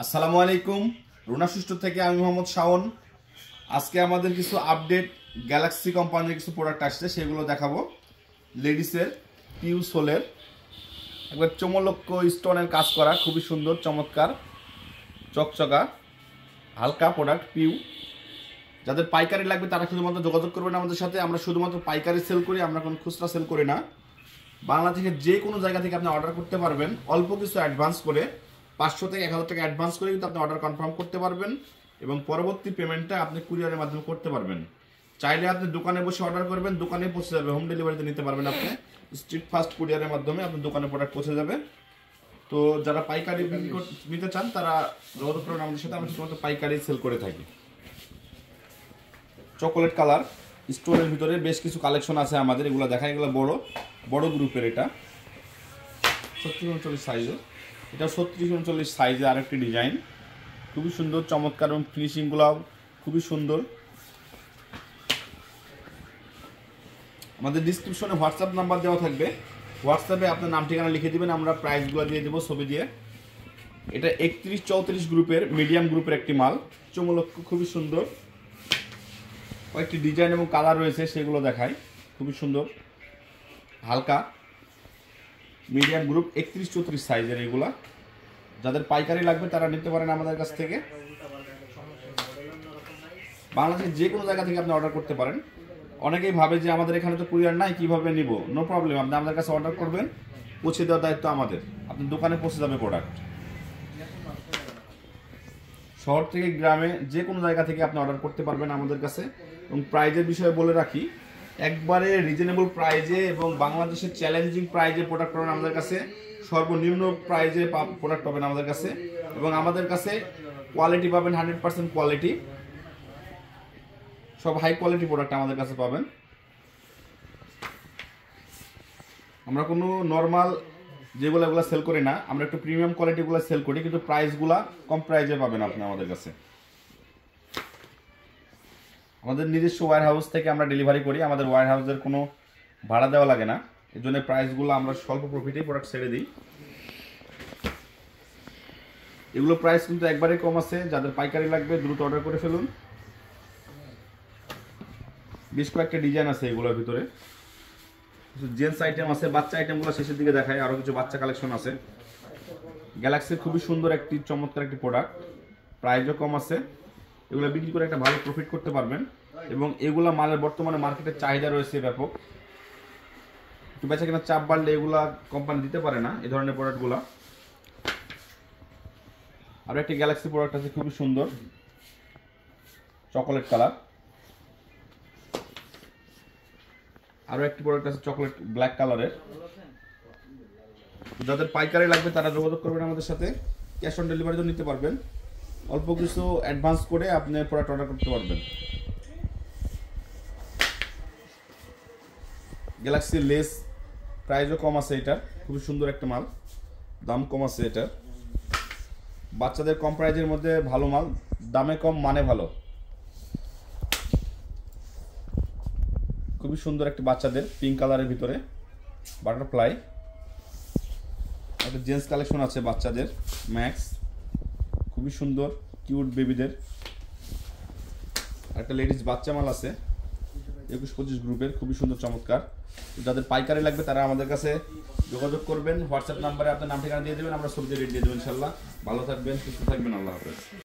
আসসালামু আলাইকুম। রুনা সুষ্ঠু থেকে আমি মোহাম্মদ শাওন। আজকে আমাদের কিছু আপডেট গ্যালাক্সি কোম্পানির কিছু প্রোডাক্ট আসছে, সেগুলো দেখাবো। লেডিসের পিউ সোলের একবার চমলক্ষ স্টোনের কাজ করা, খুবই সুন্দর চমৎকার চকচকা হালকা প্রোডাক্ট পিউ। যাদের পাইকারি লাগবে তারা শুধুমাত্র যোগাযোগ করবেন আমাদের সাথে। আমরা শুধুমাত্র পাইকারি সেল করি, আমরা কোনো খুচরা সেল করি না। বাংলাদেশের যে কোনো জায়গা থেকে আপনি অর্ডার করতে পারবেন, অল্প কিছু অ্যাডভান্স করে 500 থেকে 1000 টাকা অ্যাডভান্স করে কিন্তু আপনি অর্ডার কনফার্ম করতে পারবেন এবং পরবর্তী পেমেন্টটা আপনি কুরিয়ারের মাধ্যমে করতে পারবেন। চাইলে আপনি দোকানে বসে অর্ডার করবেন, দোকানে পৌঁছে যাবে, হোম ডেলিভারিতে নিতে পারবেন। আপনি স্ট্রিট ফাস্ট কুরিয়ারের মাধ্যমে আপনার দোকানে প্রোডাক্ট পৌঁছে যাবে। তো যারা পাইকারি নিতে চান তারা যোগাযোগ করবেন আমাদের সাথে। আমরা শুধুমাত্র পাইকারি সেল করে থাকি। চকোলেট কালার স্টোনের ভিতরে বেশ কিছু কালেকশন আছে আমাদের, এগুলো দেখা, এগুলো বড় গ্রুপের। এটা 36-39 সাইজের, এটা 36-39 সাইজে আরেকটি ডিজাইন, খুবই সুন্দর চমৎকার এবং ফিনিশিংগুলো খুবই সুন্দর। আমাদের ডিসক্রিপশনে হোয়াটসঅ্যাপ নাম্বার দেওয়া থাকবে, হোয়াটসঅ্যাপে আপনার নাম ঠিকানা লিখে দেবেন, আমরা প্রাইসগুলো দিয়ে দেবো ছবি দিয়ে। এটা 31-34 গ্রুপের মিডিয়াম গ্রুপের একটি মাল, চমলক্ষ, খুবই সুন্দর। কয়েকটি ডিজাইন এবং কালার রয়েছে, সেগুলো দেখায়, খুবই সুন্দর হালকা মিডিয়াম গ্রুপ 31-34 সাইজের এগুলা। যাদের পাইকারি লাগবে তারা নিতে পারেন আমাদের কাছ থেকে। বাংলাদেশের যে কোনো জায়গা থেকে আপনি অর্ডার করতে পারেন। অনেকেই ভাবে যে আমাদের এখানে তো কুরিয়ার নাই, কিভাবে নিব। নো প্রবলেম, আপনি আমাদের কাছে অর্ডার করবেন, পৌঁছে দেওয়ার দায়িত্ব আমাদের। আপনি দোকানে পৌঁছে যাবে প্রোডাক্ট। শহর থেকে গ্রামে যে কোনো জায়গা থেকে আপনি অর্ডার করতে পারবেন আমাদের কাছে। এবং প্রাইজের বিষয়ে বলে রাখি, একবারে রিজনেবল প্রাইজে এবং বাংলাদেশের চ্যালেঞ্জিং প্রাইজে প্রোডাক্ট পাবেন আমাদের কাছে। সর্বনিম্ন প্রাইজে প্রোডাক্ট পাবেন আমাদের কাছে এবং আমাদের কাছে কোয়ালিটি পাবেন 100% কোয়ালিটি, সব হাই কোয়ালিটি প্রোডাক্ট আমাদের কাছে পাবেন। আমরা কোনো নর্মাল যেগুলো সেল করি না, আমরা একটু প্রিমিয়াম কোয়ালিটিগুলো সেল করি, কিন্তু প্রাইসগুলা কম প্রাইজে পাবেন আপনি আমাদের কাছে। আমাদের নিজস্ব ওয়্যার হাউস থেকে আমরা ডেলিভারি করি, আমাদের ওয়্যার হাউসের কোনো ভাড়া দেওয়া লাগে না, এই জন্য প্রাইসগুলো আমরা স্বল্প প্রফিটেই প্রোডাক্ট ছেড়ে দিই। এগুলো প্রাইস কিন্তু একবারে কম আছে, যাদের পাইকারি লাগবে দ্রুত অর্ডার করে ফেলুন। বেশ কয়েকটা ডিজাইন আছে এগুলোর ভিতরে, কিছু জেন্টস আইটেম আছে, বাচ্চা আইটেমগুলো শেষের দিকে দেখায়, আরও কিছু বাচ্চা কালেকশন আছে। গ্যালাক্সির খুবই সুন্দর একটি চমৎকার একটি প্রোডাক্ট, প্রাইসও কম আছে। এগুলো বিক্রি করে একটা ভালো প্রফিট করতে পারবেন এবং এগুলা মালের বর্তমানে মার্কেটের চাহিদা রয়েছে ব্যাপক। একটু বেচা কিনা চাপ বাড়লে এগুলা কোম্পানি দিতে পারে না এই ধরনের প্রোডাক্টগুলা। আরও একটি গ্যালাক্সি প্রোডাক্ট আছে, খুবই সুন্দর চকোলেট কালার। আরও একটি প্রোডাক্ট আছে চকোলেট ব্ল্যাক কালারের। যাদের পাইকারি লাগবে তারা যোগাযোগ করবেন আমাদের সাথে। ক্যাশ অন ডেলিভারিও নিতে পারবেন, অল্প কিছু অ্যাডভান্স করে আপনি প্রোডাক্ট অর্ডার করতে পারবেন। গ্যালাক্সি লেস প্রাইসও কম আছে, এটা খুবই সুন্দর একটা মাল, দাম কম আছে। এটা বাচ্চাদের কম প্রাইজের মধ্যে ভালো মাল, দামে কম মানে ভালো। খুবই সুন্দর একটা বাচ্চাদের পিঙ্ক কালারের ভিতরে বাটারফ্লাই। একটা জেন্টস কালেকশন আছে বাচ্চাদের ম্যাক্স, খুবই সুন্দর কিউট বেবিদের। একটা লেডিস বাচ্চা মাল আছে 21-25 গ্রুপের, খুবই সুন্দর চমৎকার। যাদের পাইকারি লাগবে তারা আমাদের কাছে যোগাযোগ করবেন, হোয়াটসঅ্যাপ নাম্বারে আপনার নাম ঠিকানা দিয়ে দেবেন, আমরা ছবি রেট দিয়ে দেবেন। ইনশাল্লাহ ভালো থাকবেন, সুস্থ থাকবেন, আল্লাহ হাফেজ।